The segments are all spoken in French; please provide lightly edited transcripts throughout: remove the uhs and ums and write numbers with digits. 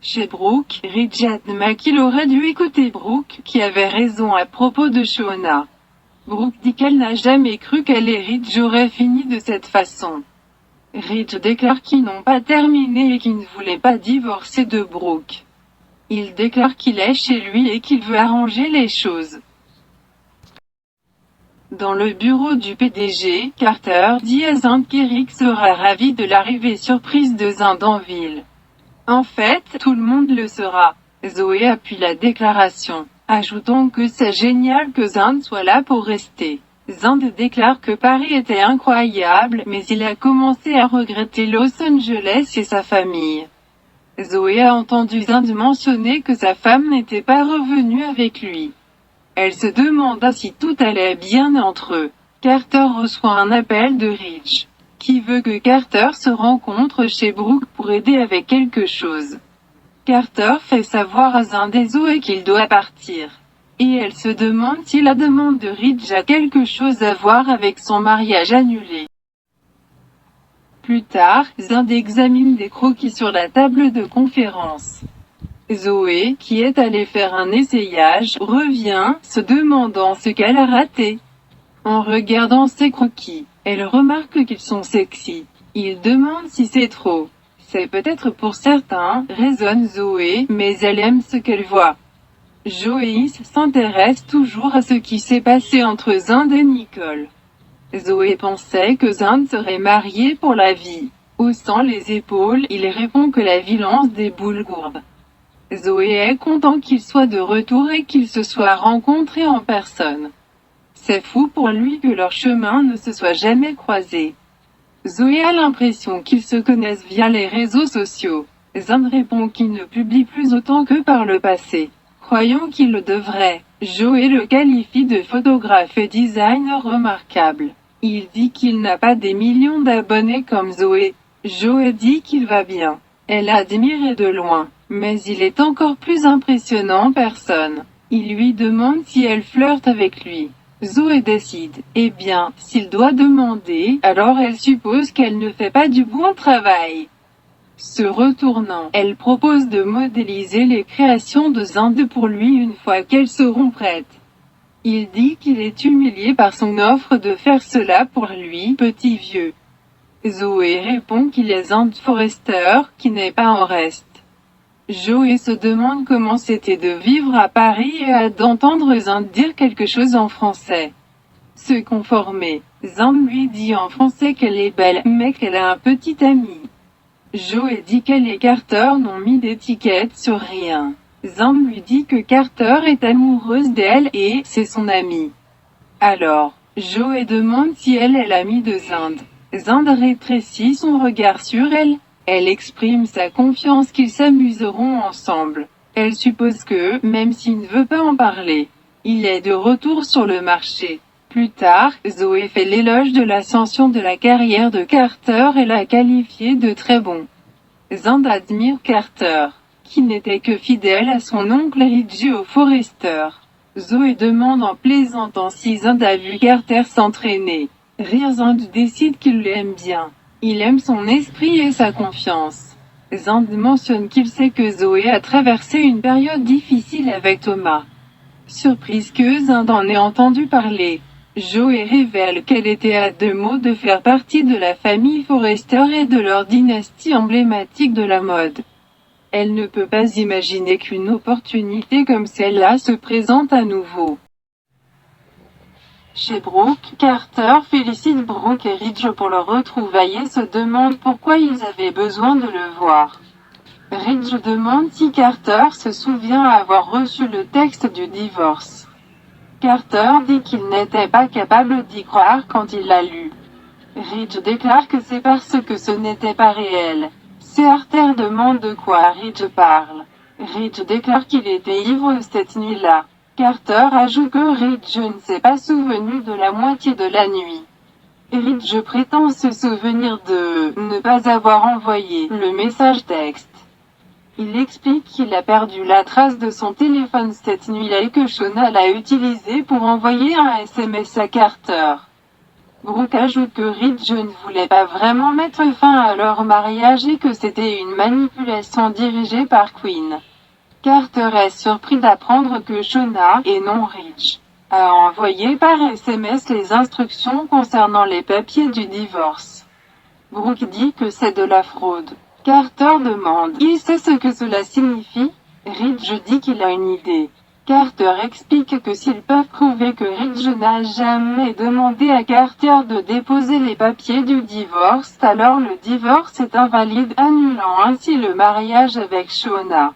Chez Brooke, Ridge admet qu'il aurait dû écouter Brooke, qui avait raison à propos de Shauna. Brooke dit qu'elle n'a jamais cru qu'elle et Ridge auraient fini de cette façon. Ridge déclare qu'ils n'ont pas terminé et qu'il ne voulait pas divorcer de Brooke. Il déclare qu'il est chez lui et qu'il veut arranger les choses. Dans le bureau du PDG, Carter dit à Zand qu'Eric sera ravi de l'arrivée surprise de Zand en ville. En fait, tout le monde le sera. Zoé appuie la déclaration, ajoutant que c'est génial que Zand soit là pour rester. Zand déclare que Paris était incroyable, mais il a commencé à regretter Los Angeles et sa famille. Zoé a entendu Zand mentionner que sa femme n'était pas revenue avec lui. Elle se demanda si tout allait bien entre eux. Carter reçoit un appel de Ridge, qui veut que Carter se rencontre chez Brooke pour aider avec quelque chose. Carter fait savoir à Zand et Zoé qu'il doit partir. Et elle se demande si la demande de Ridge a quelque chose à voir avec son mariage annulé. Plus tard, Zand examine des croquis sur la table de conférence. Zoé, qui est allée faire un essayage, revient, se demandant ce qu'elle a raté. En regardant ses croquis, elle remarque qu'ils sont sexy. Il demande si c'est trop. C'est peut-être pour certains, raisonne Zoé, mais elle aime ce qu'elle voit. Joyce s'intéresse toujours à ce qui s'est passé entre Zand et Nicole. Zoé pensait que Zand serait marié pour la vie. Haussant les épaules, il répond que la vie lance des boules gourdes. Zoé est content qu'il soit de retour et qu'ils se soient rencontrés en personne. C'est fou pour lui que leurs chemins ne se soient jamais croisés. Zoé a l'impression qu'ils se connaissent via les réseaux sociaux. Zand répond qu'il ne publie plus autant que par le passé. Croyant qu'il le devrait, Joe le qualifie de photographe et designer remarquable. Il dit qu'il n'a pas des millions d'abonnés comme Zoé. Joe dit qu'il va bien. Elle admire de loin, mais il est encore plus impressionnant en personne. Il lui demande si elle flirte avec lui. Zoé décide. Eh bien, s'il doit demander, alors elle suppose qu'elle ne fait pas du bon travail. Se retournant, elle propose de modéliser les créations de Zand pour lui une fois qu'elles seront prêtes. Il dit qu'il est humilié par son offre de faire cela pour lui, petit vieux. Zoé répond qu'il est Zand Forrester, qui n'est pas en reste. Joe se demande comment c'était de vivre à Paris et a d'entendre Zand dire quelque chose en français. Se conformer. Zand lui dit en français qu'elle est belle, mais qu'elle a un petit ami. Joe dit qu'elle et Carter n'ont mis d'étiquette sur rien. Zand lui dit que Carter est amoureuse d'elle et c'est son amie. Alors, Joe demande si elle est l'amie de Zand. Zand rétrécit son regard sur elle. Elle exprime sa confiance qu'ils s'amuseront ensemble. Elle suppose que, même s'il ne veut pas en parler, il est de retour sur le marché. Plus tard, Zoé fait l'éloge de l'ascension de la carrière de Carter et l'a qualifié de très bon. Zand admire Carter, qui n'était que fidèle à son oncle Ridge Forrester. Zoé demande en plaisantant si Zand a vu Carter s'entraîner. Rire Zand décide qu'il l'aime bien. Il aime son esprit et sa confiance. Zand mentionne qu'il sait que Zoé a traversé une période difficile avec Thomas. Surprise que Zand en ait entendu parler. Joe révèle qu'elle était à 2 mots de faire partie de la famille Forrester et de leur dynastie emblématique de la mode. Elle ne peut pas imaginer qu'une opportunité comme celle-là se présente à nouveau. Chez Brooke, Carter félicite Brooke et Ridge pour leur retrouvailles et se demande pourquoi ils avaient besoin de le voir. Ridge demande si Carter se souvient avoir reçu le texte du divorce. Carter dit qu'il n'était pas capable d'y croire quand il l'a lu. Ridge déclare que c'est parce que ce n'était pas réel. Carter demande de quoi Ridge parle. Ridge déclare qu'il était ivre cette nuit-là. Carter ajoute que Ridge ne s'est pas souvenu de la moitié de la nuit. Ridge prétend se souvenir de ne pas avoir envoyé le message texte. Il explique qu'il a perdu la trace de son téléphone cette nuit-là et que Shauna l'a utilisé pour envoyer un SMS à Carter. Brooke ajoute que Ridge ne voulait pas vraiment mettre fin à leur mariage et que c'était une manipulation dirigée par Quinn. Carter est surpris d'apprendre que Shona, et non Ridge, a envoyé par SMS les instructions concernant les papiers du divorce. Brooke dit que c'est de la fraude. Carter demande « Il sait ce que cela signifie ?» Ridge dit qu'il a une idée. Carter explique que s'ils peuvent prouver que Ridge n'a jamais demandé à Carter de déposer les papiers du divorce, alors le divorce est invalide, annulant ainsi le mariage avec Shona.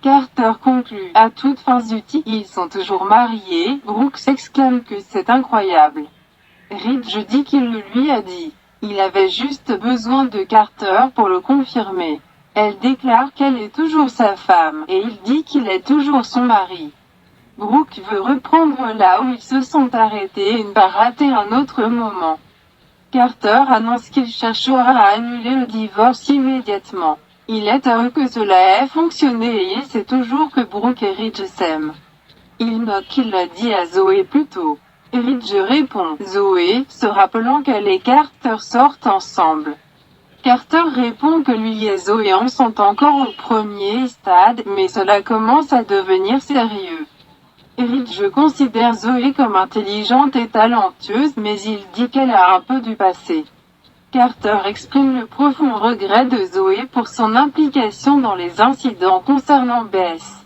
Carter conclut, à toutes fins utiles, ils sont toujours mariés. Brooke s'exclame que c'est incroyable. Ridge dit qu'il le lui a dit. Il avait juste besoin de Carter pour le confirmer. Elle déclare qu'elle est toujours sa femme, et il dit qu'il est toujours son mari. Brooke veut reprendre là où ils se sont arrêtés et ne pas rater un autre moment. Carter annonce qu'il cherchera à annuler le divorce immédiatement. Il est heureux que cela ait fonctionné et il sait toujours que Brooke et Ridge s'aiment. Il note qu'il l'a dit à Zoé plus tôt. Ridge répond, Zoé, se rappelant qu'elle et Carter sortent ensemble. Carter répond que lui et Zoé en sont encore au premier stade, mais cela commence à devenir sérieux. Ridge considère Zoé comme intelligente et talentueuse, mais il dit qu'elle a un peu du passé. Carter exprime le profond regret de Zoé pour son implication dans les incidents concernant Bess.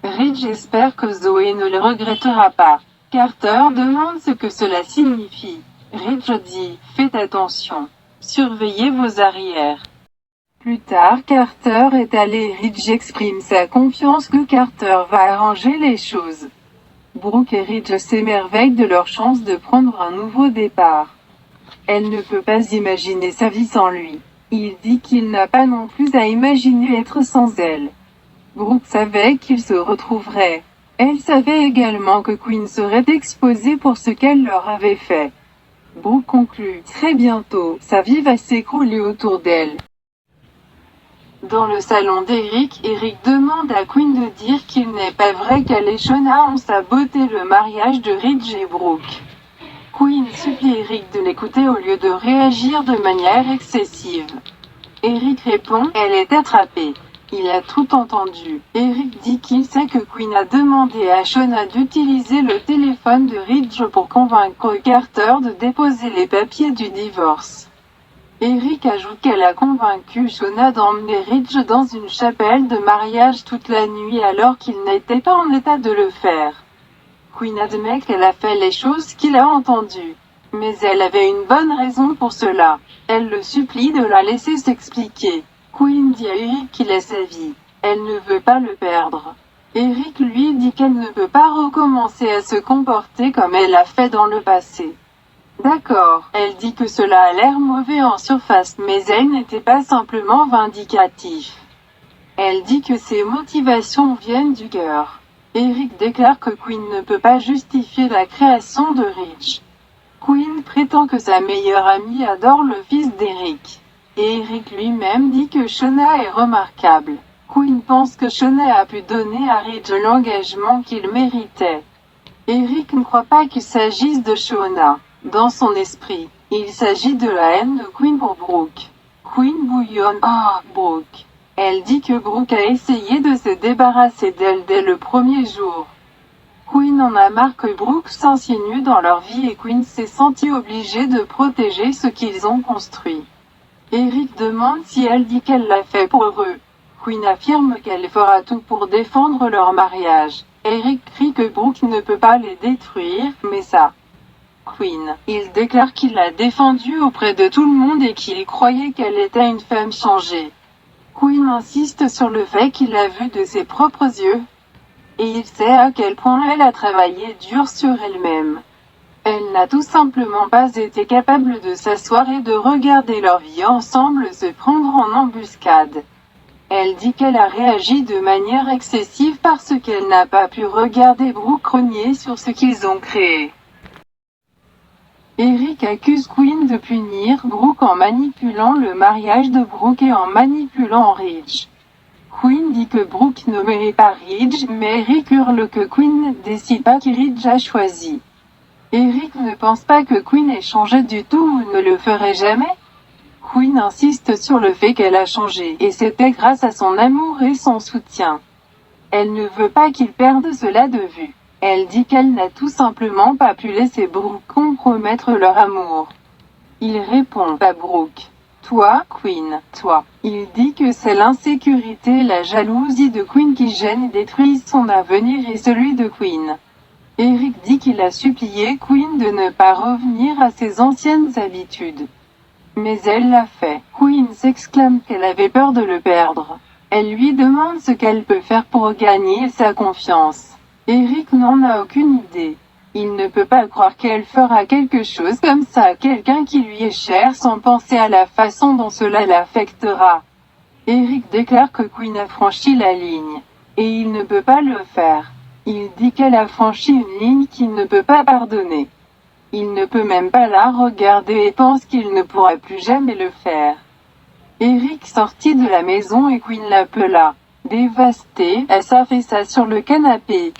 Ridge espère que Zoé ne le regrettera pas. Carter demande ce que cela signifie. Ridge dit, faites attention. Surveillez vos arrières. Plus tard, Carter est allé et Ridge exprime sa confiance que Carter va arranger les choses. Brooke et Ridge s'émerveillent de leur chance de prendre un nouveau départ. Elle ne peut pas imaginer sa vie sans lui. Il dit qu'il n'a pas non plus à imaginer être sans elle. Brooke savait qu'ils se retrouveraient. Elle savait également que Quinn serait exposée pour ce qu'elle leur avait fait. Brooke conclut, très bientôt, sa vie va s'écrouler autour d'elle. Dans le salon d'Eric, Eric demande à Quinn de dire qu'il n'est pas vrai qu'elle et Shona ont saboté le mariage de Ridge et Brooke. Quinn supplie Eric de l'écouter au lieu de réagir de manière excessive. Eric répond, elle est attrapée. Il a tout entendu. Eric dit qu'il sait que Quinn a demandé à Shona d'utiliser le téléphone de Ridge pour convaincre Carter de déposer les papiers du divorce. Eric ajoute qu'elle a convaincu Shona d'emmener Ridge dans une chapelle de mariage toute la nuit alors qu'il n'était pas en état de le faire. Quinn admet qu'elle a fait les choses qu'il a entendues. Mais elle avait une bonne raison pour cela. Elle le supplie de la laisser s'expliquer. Quinn dit à Eric qu'il est sa vie. Elle ne veut pas le perdre. Eric lui dit qu'elle ne peut pas recommencer à se comporter comme elle a fait dans le passé. D'accord, elle dit que cela a l'air mauvais en surface, mais elle n'était pas simplement vindicatif. Elle dit que ses motivations viennent du cœur. Eric déclare que Quinn ne peut pas justifier la création de Ridge. Quinn prétend que sa meilleure amie adore le fils d'Eric. Et Eric lui-même dit que Shona est remarquable. Quinn pense que Shona a pu donner à Ridge l'engagement qu'il méritait. Eric ne croit pas qu'il s'agisse de Shona. Dans son esprit, il s'agit de la haine de Quinn pour Brooke. Quinn bouillonne. Brooke. Elle dit que Brooke a essayé de se débarrasser d'elle dès le premier jour. Quinn en a marre que Brooke s'insinue dans leur vie et Quinn s'est senti obligé de protéger ce qu'ils ont construit. Eric demande si elle dit qu'elle l'a fait pour eux. Quinn affirme qu'elle fera tout pour défendre leur mariage. Eric crie que Brooke ne peut pas les détruire, mais ça. Quinn. Il déclare qu'il l'a défendue auprès de tout le monde et qu'il croyait qu'elle était une femme changée. Quinn insiste sur le fait qu'il l'a vue de ses propres yeux. Et il sait à quel point elle a travaillé dur sur elle-même. Elle n'a tout simplement pas été capable de s'asseoir et de regarder leur vie ensemble se prendre en embuscade. Elle dit qu'elle a réagi de manière excessive parce qu'elle n'a pas pu regarder Brooke rogner sur ce qu'ils ont créé. Eric accuse Quinn de punir Brooke en manipulant le mariage de Brooke et en manipulant Ridge. Quinn dit que Brooke ne mérite pas Ridge, mais Eric hurle que Quinn ne décide pas qui Ridge a choisi. Eric ne pense pas que Quinn ait changé du tout ou ne le ferait jamais. Quinn insiste sur le fait qu'elle a changé, et c'était grâce à son amour et son soutien. Elle ne veut pas qu'il perde cela de vue. Elle dit qu'elle n'a tout simplement pas pu laisser Brooke compromettre leur amour. Il répond à Brooke. Toi, Quinn, toi. Il dit que c'est l'insécurité et la jalousie de Quinn qui gênent et détruisent son avenir et celui de Quinn. Eric dit qu'il a supplié Quinn de ne pas revenir à ses anciennes habitudes. Mais elle l'a fait. Quinn s'exclame qu'elle avait peur de le perdre. Elle lui demande ce qu'elle peut faire pour gagner sa confiance. Eric n'en a aucune idée. Il ne peut pas croire qu'elle fera quelque chose comme ça à quelqu'un qui lui est cher sans penser à la façon dont cela l'affectera. Eric déclare que Quinn a franchi la ligne. Et il ne peut pas le faire. Il dit qu'elle a franchi une ligne qu'il ne peut pas pardonner. Il ne peut même pas la regarder et pense qu'il ne pourra plus jamais le faire. Eric sortit de la maison et Quinn l'appela. Dévastée, elle s'affaissa sur le canapé.